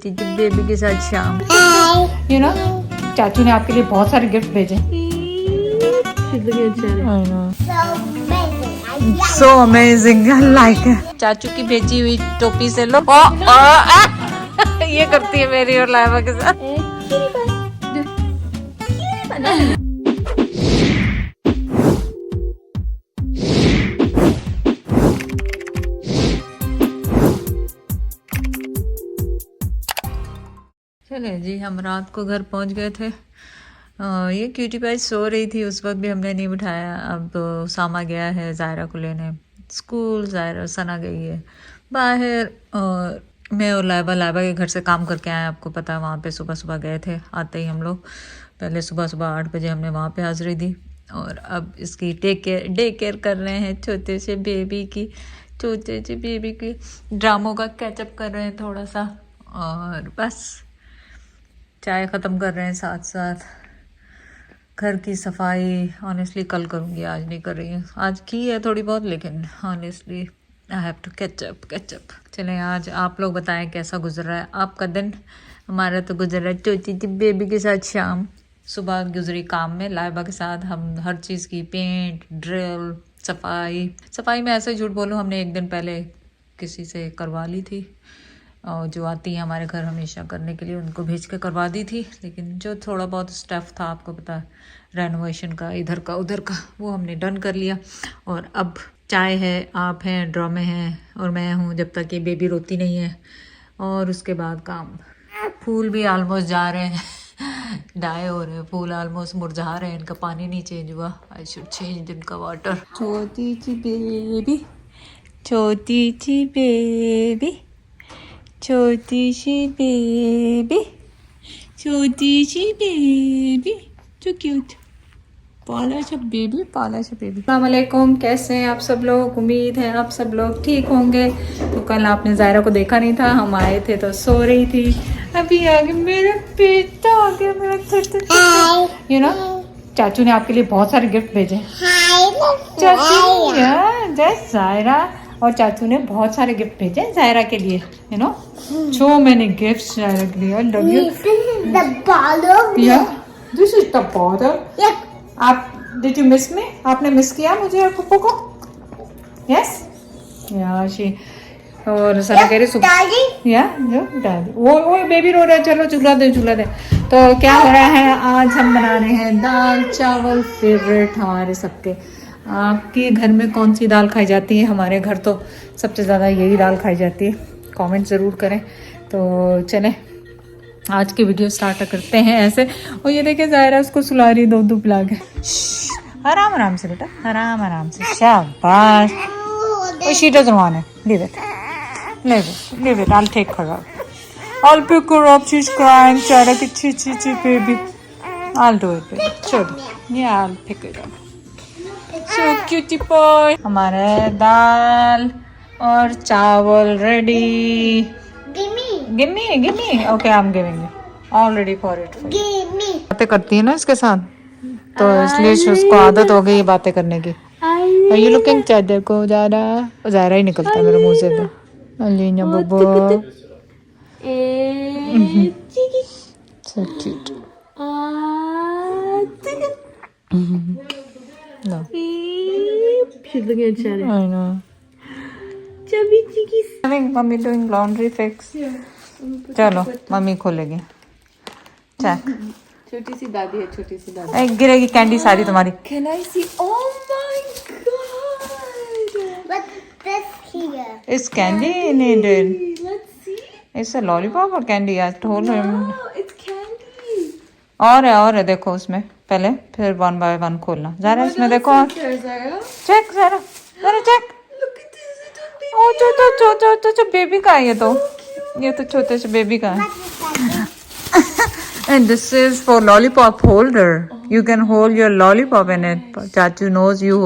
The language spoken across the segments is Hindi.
बेबी के साथ शाम। यू नो चाचू ने आपके लिए बहुत सारे गिफ्ट भेजे। So amazing, I like it. चाचू की भेजी हुई टोपी से लो। ये करती है मेरी और लाइबा के साथ। चले जी, हम रात को घर पहुंच गए थे। ये क्यूटी पाई सो रही थी, उस वक्त भी हमने नहीं बिठाया। अब सामा गया है जायरा को लेने स्कूल। जायरा सना गई है बाहर, और मैं और लाइबा के घर से काम करके आए। आपको पता है, वहाँ पे सुबह सुबह गए थे। आते ही हम लोग पहले सुबह 8 बजे हमने वहाँ पे हाजिरी दी, और अब इसकी डे केयर कर रहे हैं छोटे से बेबी की ड्रामों का कैचअप कर रहे हैं थोड़ा सा, और बस चाय ख़त्म कर रहे हैं साथ साथ। घर की सफाई ऑनेस्टली कल करूँगी, आज नहीं कर रही हूँ। आज की है थोड़ी बहुत, लेकिन honestly I have to catch up. चलें, आज आप लोग बताएं कैसा गुजर रहा है आपका दिन। हमारा तो गुजर रहा है छोटी बेबी के साथ शाम। सुबह गुजरी काम में लाइबा के साथ, हम हर चीज़ की पेंट ड्रिल सफाई में ऐसे झूठ बोलूँ, हमने एक दिन पहले किसी से करवा ली थी, और जो आती है हमारे घर हमेशा करने के लिए, उनको भेज के करवा दी थी। लेकिन जो थोड़ा बहुत स्टफ़ था, आपको पता है, रेनोवेशन का इधर का उधर का, वो हमने डन कर लिया। और अब चाय है, आप हैं, ड्रामे हैं, और मैं हूँ जब तक ये बेबी रोती नहीं है। और उसके बाद काम। फूल भी ऑलमोस्ट जा रहे हैं, डाई हो रहे हैं, फूल ऑलमोस्ट मुरझा रहे हैं, इनका पानी नहीं चेंज हुआ। आई शुड चेंज इनका वाटर। छोटी सी बेबी, छोटी सी बेबी, छोटी सी बेबी, छोटी सी बेबी, सो क्यूट। पाला सा बेबी। अस्सलाम वालेकुम, कैसे हैं आप सब लोग? उम्मीद है आप सब लोग ठीक होंगे। तो कल आपने ज़ायरा को देखा नहीं था, हम आए थे तो सो रही थी। अभी आगे मेरा बेटा आ गया, मेरा यू नो चाचू ने आपके लिए बहुत सारे गिफ्ट भेजे। चाचू जय ज़ायरा, और चाचू ने बहुत सारे गिफ्ट भेजे ज़ायरा के लिए। You know so many gifts Zaira के लिए। I love you. This is the bottle. आप डिड यू मिस मी? आपने मिस किया मुझे और पप्पू को? यस या शी। और सना कह रही सुबह या जो दादी, वो बेबी रो रहा है। चलो चुला दे। तो क्या हो रहा है, आज हम बना रहे हैं दाल चावल, फेवरेट हमारे सबके। आपके घर में कौन सी दाल खाई जाती है? हमारे घर तो सबसे ज़्यादा यही दाल खाई जाती है। कमेंट ज़रूर करें। तो चलें, आज की वीडियो स्टार्ट करते हैं ऐसे। और ये देखिए ज़ायरा उसको सुला रही, दूध पिला के। आराम से बेटा, आराम से, शाबाश। She doesn't want it, leave it, I'll take her up. I'll pick her up, she's crying, Zaira की ची baby. I'll do it baby, चलो, yeah I'll pick it up. So cutie boy। हमारे दाल और चावल ready. Give me. Okay, I'm giving you. All ready for it. Give me. बातें करती है ना इसके साथ, तो इसलिए उसको आदत हो गई बातें करने की। Are you looking चादर को ज़्यादा? ज़ायरा ही निकलता है मेरे मुंह से तो। Alina Babbu, so cute. No. She's looking at Shannon. I know. Chubby cheeky. Having mommy doing laundry fix. चलो मम्मी खोलेगी। चेक। छोटी सी दादी है। गिरेगी कैंडी सारी तुम्हारी। Can I see? Oh my god! What's this here? It's candy in it. Let's see. It's a lollipop or candy? I told him. No, it's candy. और है देखो उसमें, पहले फिर 1 by 1 खोलना। ज़रा इसमें देखो, चेक ज़रा चेक। ओ जो बेबी का है ये तो छोटे से बेबी का है। And this is for lollipop holder. You can hold your lollipop in it. Chachu knows you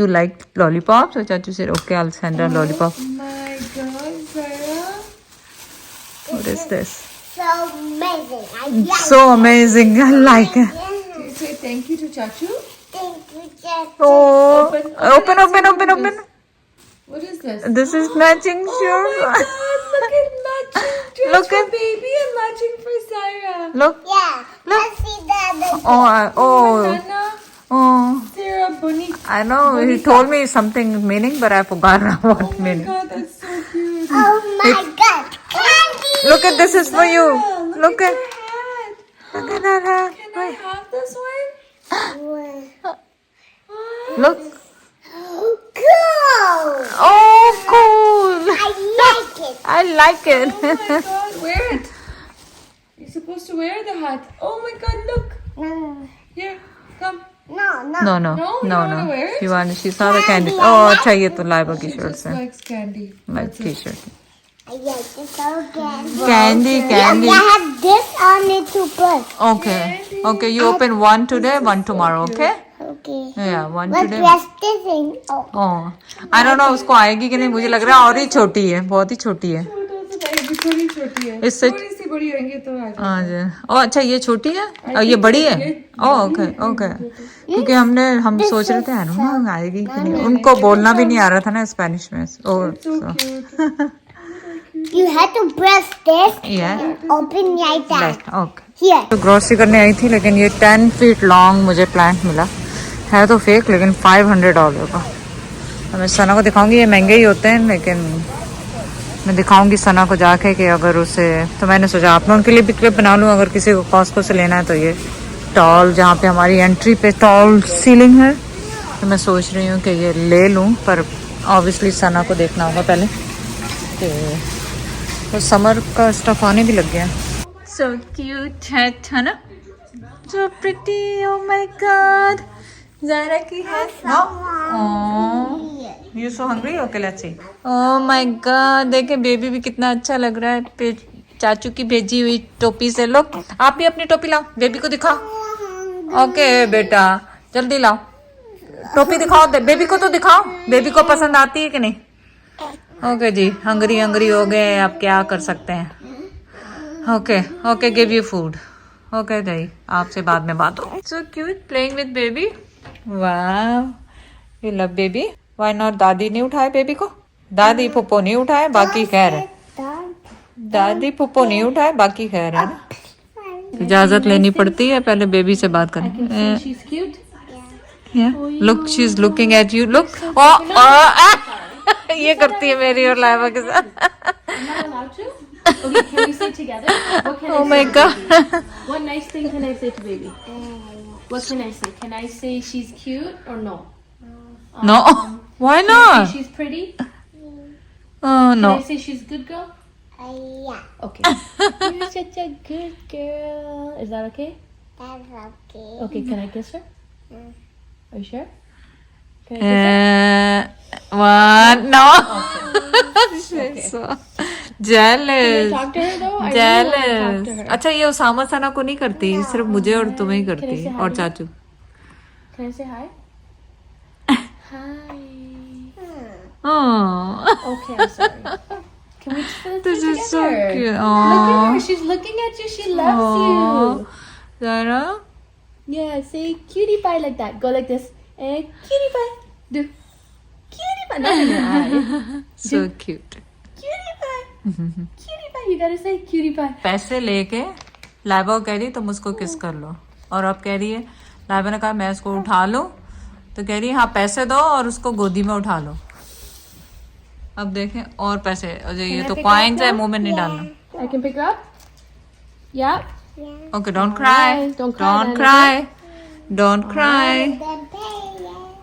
like lollipops, so Chachu said, okay, I'll send her lollipop. Oh my god, Zaira. What is this? So amazing. I like So amazing. I like it. Say thank you to Chachu. Thank you, Jeff. Oh, open. What is this? This is matching Oh shoes. my god, look at matching Look for at baby and matching for Zaira. look. Yeah. Look. Let's see the other. Oh. Nana, Oh. Sarah, bunny. I know he told me something meaning, but I forgot now what Oh my meaning. god, that's so cute. Oh my God. Candy. Look at this is for you. Sarah, Look at your hat. look at that hat. Can I have this one? Look. Cool. Oh, cool. I like it. I like it. Oh my god, wear it. You're supposed to wear the hat. Oh my god, look. No, Here, come. no, no. No, no, No, you no, don't wanna wear it? She's not a candy. Candy, I Oh, like अच्छा ये तो लाइबा की She शर्ट just है. likes candy. Like That's it. t-shirt. I like it so candy. Candy, candy. I have this on it to put. Okay. Okay, you open one today, one tomorrow, okay? Okay. Yeah, one But today. rest is in. Oh. Oh, I don't know उसको आएगी कि नहीं, मुझे लग रहा है और ही छोटी है, बहुत ही छोटी है. थोड़ी छोटी है. इससे थोड़ी सी बड़ी होंगी तो आ जाएगी. हाँ. ओ अच्छा ये छोटी है और ये बड़ी है. Oh okay okay. क्योंकि हम सोच रहे थे ना आएगी कि नहीं, उनको बोलना भी नहीं आ रहा था ना स्पेनिश में. So cute. You have to press this Yeah. and open like that. Right, okay. Here. तो ग्रोसरी करने आई थी, लेकिन ये 10 फीट लॉन्ग मुझे प्लांट मिला है, तो फेक, लेकिन $500 का. तो मैं सना को दिखाऊंगी, ये महंगे ही होते हैं, लेकिन मैं दिखाऊंगी सना को जाके कि अगर उसे, तो मैंने सोचा आप लोगों के लिए भी क्लिप बना लूँ, अगर किसी को कॉस्को से लेना है तो ये टॉल, जहाँ पे हमारी एंट्री पे टॉल सीलिंग है, तो मैं सोच रही हूँ कि ये ले लूँ, पर ऑब्वियसली सना को देखना होगा पहले. तो समर का स्टफ आने भी लग गया. सो क्यूट है ना, so pretty. Oh my God, Zaira की है. You so hungry. Okay let's see. Oh my God, देखे बेबी भी कितना अच्छा लग रहा है चाचू की भेजी हुई टोपी से. लो आप भी अपनी टोपी लाओ, बेबी को दिखाओ. ओके बेटा जल्दी लाओ टोपी, दिखाओ बेबी को, तो दिखाओ बेबी को पसंद आती है कि नहीं. ओके जी, हंगरी हंगरी हो गए, आप क्या कर सकते हैं. Okay okay, give you food. Okay दही, आपसे बाद में बात हो. So cute playing with baby. वाह, you love baby. Why not. दादी ने उठाए बेबी को, दादी पुप्पो नहीं उठाए, बाकी खैर है. दादी पुप्पो नहीं उठाए, बाकी खैर है. इजाजत लेनी पड़ती है पहले बेबी से बात करनी. Look she is looking at you. Look ये करती है मेरी और लाइबा के साथ. Okay, can we say together? What can Oh I my say? god. What nice thing can I say to baby? What can I say? Can I say she's cute or no? No, why Can I not? say she's pretty? Can No. I say she's a good girl? Yeah. Okay. You're such a good girl. Is that okay? That's okay. Okay, can I kiss her? Are you sure? Can I kiss her? What? No. Okay. So Can I jealous. talk to her though? I really want to talk Jealous. to her. अच्छा ये उसामा सना को नहीं करती, सिर्फ मुझे और तुम्हें ही करती say है, hi? और चाचू. Can I say hi? Hi. Oh, Okay, I'm sorry. Can we just let's this say is so together? cute. Look at her. Oh, She's looking at you. She loves you. Zaira. Yeah, say cutie pie like that. Go like this. And cutie pie. Do. Cutie pie. Not in your eye. So cute. Cutie pie. Cutie pie. You gotta say cutie pie. पैसे लेके लाइबा को कह रही तुम उसको किस कर लो, और अब कह रही है, लाइबा ने कहा मैं उसको उठा लूं, तो कह रही है हाँ पैसे दो और उसको गोदी में उठा लो. अब देखें और पैसे, ये तो कॉइन्स है, मुंह में नहीं डालना. I can pick her up. Yeah. Okay don't cry, Don't cry, don't then, cry, don't cry.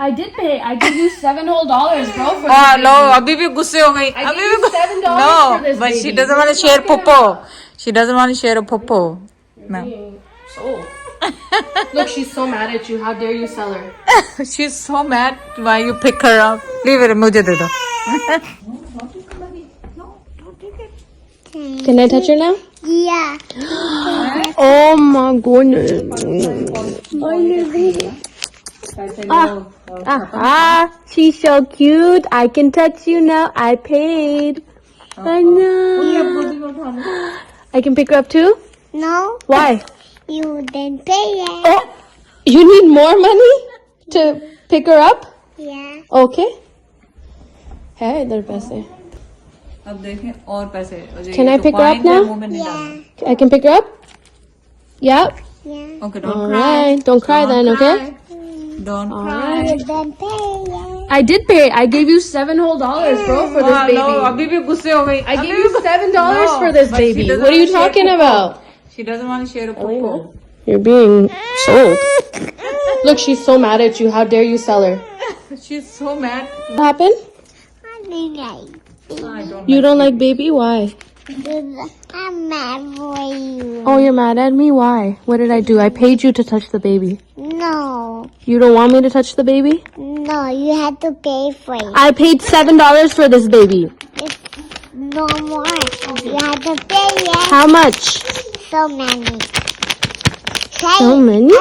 I did pay. I gave you $7 whole, bro. For Oh this no, baby. अभी भी गुस्से हो गई. I अभी gave भी you $7 for no, this but she baby. doesn't want to share popo. She doesn't want to share a popo. No. So. Look, she's so mad at you. How dare you sell her? She's so mad. Why you pick her up? Leave it. मुझे दे दो. Can I touch her now? Yeah. Oh my goodness. She's so cute. I can touch you now. I paid. I know. I can pick her up too? No, Why? you didn't pay it. Oh, you need more money to pick her up? Yeah. Okay. Hey, they're busy. अब देखें और पैसे। Can I pick her up now? मुंह में नहीं डालना। I can pick her up? Yep. Yeah. Okay, don't All cry. right. Don't cry then, okay? Don't All cry. You then pay it. I did pay. I gave you $7 whole, bro, for this baby. No, अभी भी गुस्से हो गई। I gave you $7 for this but she baby. doesn't What are you want to share talking popo. about? She doesn't want to share a popo. You're being sold. Look, she's so mad at you. How dare you sell her? She's so mad. What happened? I don't like. I don't You don't like baby? Why? I'm mad for you. Oh, you're mad at me? Why? What did I do? I paid you to touch the baby. No. You don't want me to touch the baby? No, you have to pay for it. I paid $7 for this baby. No more. You have to pay it. How much? So many. So many?